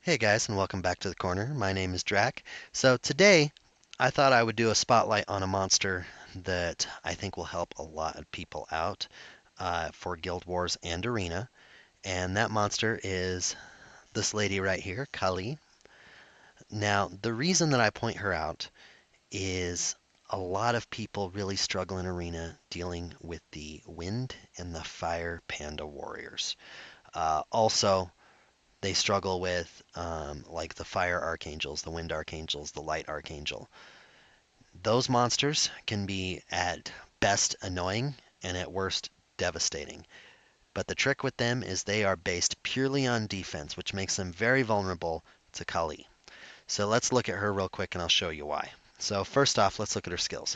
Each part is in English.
Hey guys, and welcome back to the corner. My name is Drac. So today, I thought I would do a spotlight on a monster that I think will help a lot of people out for Guild Wars and Arena. And that monster is this lady right here, Kali. Now, the reason that I point her out is a lot of people really struggle in Arena dealing with the Wind and the Fire Panda Warriors. Also, they struggle with like the fire archangels, the wind archangels, the light archangel. Those monsters can be at best annoying and at worst devastating. But the trick with them is they are based purely on defense, which makes them very vulnerable to Kali. So let's look at her real quick and I'll show you why. So first off, let's look at her skills.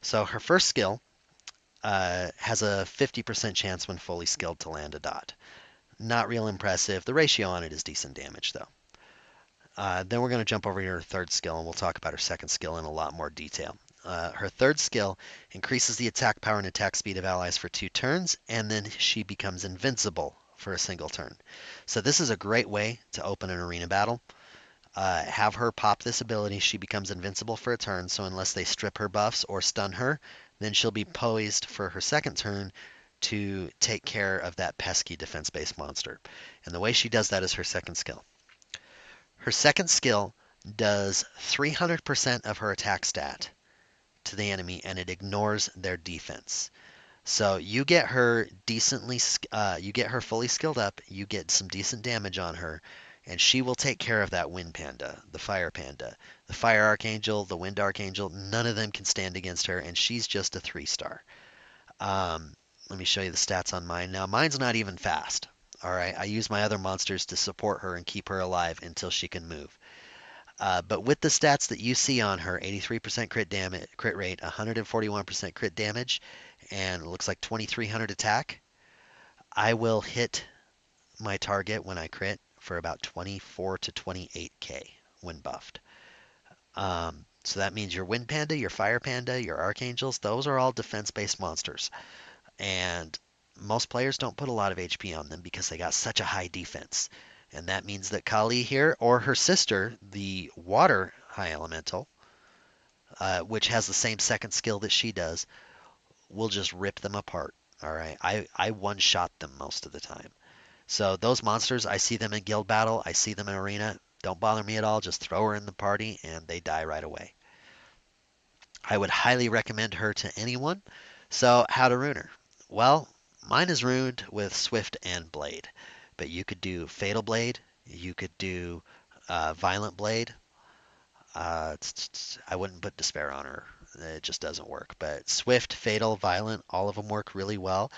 So her first skill has a 50% chance when fully skilled to land a dot. Not real impressive. The ratio on it is decent damage though. Then we're going to jump over to her third skill, and we'll talk about her second skill in a lot more detail. Her third skill increases the attack power and attack speed of allies for 2 turns, and then she becomes invincible for a single turn. So this is a great way to open an arena battle. Have her pop this ability, she becomes invincible for a turn, so unless they strip her buffs or stun her, then she'll be poised for her second turn to take care of that pesky defense-based monster. And the way she does that is her second skill. Her second skill does 300% of her attack stat to the enemy and it ignores their defense. So you get her you get her fully skilled up, you get some decent damage on her, and she will take care of that Wind Panda, the Fire Panda, the Fire Archangel, the Wind Archangel. None of them can stand against her, and she's just a 3-star. Let me show you the stats on mine. Now, mine's not even fast. All right, I use my other monsters to support her and keep her alive until she can move. But with the stats that you see on her, 83% crit rate, 141% crit damage, and it looks like 2300 attack, I will hit my target when I crit for about 24 to 28k when buffed. So that means your Wind Panda, your Fire Panda, your Archangels, those are all defense-based monsters. And most players don't put a lot of HP on them because they got such a high defense. And that means that Kali here, or her sister, the Water High Elemental, which has the same second skill that she does, will just rip them apart. All right, I one shot them most of the time. So those monsters, I see them in guild battle, I see them in arena. Don't bother me at all. Just throw her in the party and they die right away. I would highly recommend her to anyone. So how to rune her? Well, mine is runed with Swift and Blade, but you could do Fatal Blade, you could do Violent Blade. I wouldn't put Despair on her. It just doesn't work. But Swift, Fatal, Violent, all of them work really well.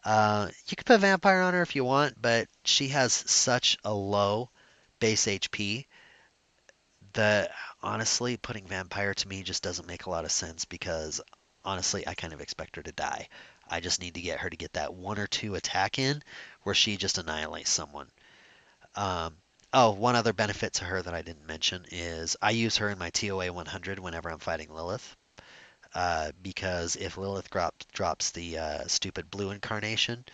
You could put Vampire on her if you want, but she has such a low base HP that honestly, putting Vampire to me just doesn't make a lot of sense because honestly, I kind of expect her to die. I just need to get her to get that one or two attack in where she just annihilates someone. Um, oh, one other benefit to her that I didn't mention is I use her in my TOA 100 whenever I'm fighting Lilith. Because if Lilith drops the stupid blue incarnation,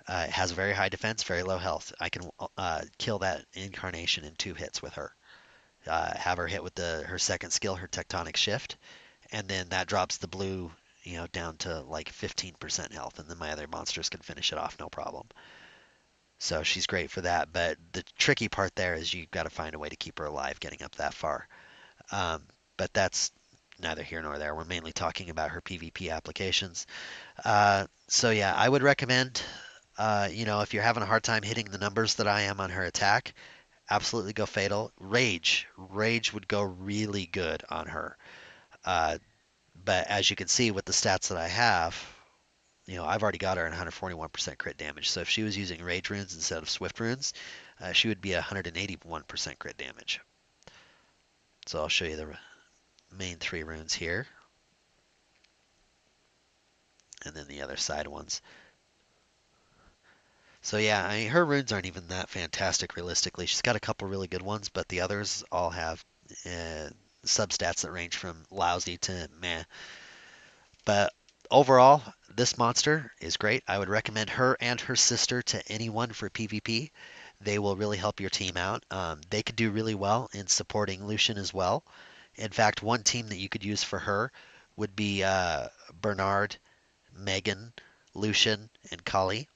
it has very high defense, very low health. I can kill that incarnation in 2 hits with her. Have her hit with her second skill, her Tectonic Shift, and then that drops the blue, down to like 15% health, and then my other monsters can finish it off no problem. So she's great for that. But the tricky part there is you've got to find a way to keep her alive getting up that far. But that's neither here nor there. We're mainly talking about her PvP applications. So yeah, I would recommend, if you're having a hard time hitting the numbers that I am on her attack, absolutely go Fatal. Rage would go really good on her. Uh, but as you can see with the stats that I have, I've already got her at 141% crit damage. So if she was using Rage runes instead of Swift runes, she would be 181% crit damage. So I'll show you the main 3 runes here, and then the other side ones. So yeah, I mean, her runes aren't even that fantastic realistically. She's got a couple really good ones, but the others all have uh, substats that range from lousy to meh. But overall, this monster is great. I would recommend her and her sister to anyone for PvP. They will really help your team out. They could do really well in supporting Lucian as well. In fact, one team that you could use for her would be Bernard, Megan, Lucian, and Kahli.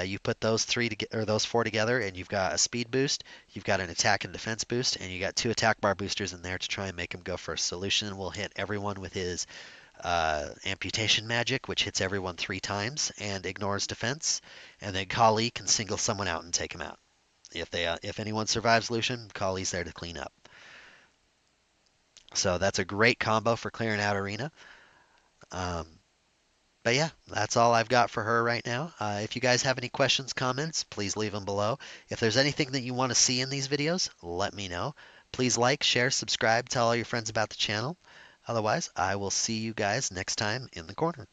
You put those three to or those four together, and you've got a speed boost, you've got an attack and defense boost, and you got two attack bar boosters in there to try and make him go first. So Lucian will hit everyone with his amputation magic, which hits everyone 3 times and ignores defense, and then Kali can single someone out and take him out. If anyone survives Lucian, Kali's there to clean up. So that's a great combo for clearing out arena. Um, But yeah, that's all I've got for her right now. If you guys have any questions, comments, please leave them below. If there's anything that you want to see in these videos, let me know. Please like, share, subscribe, tell all your friends about the channel. Otherwise, I will see you guys next time in the corner.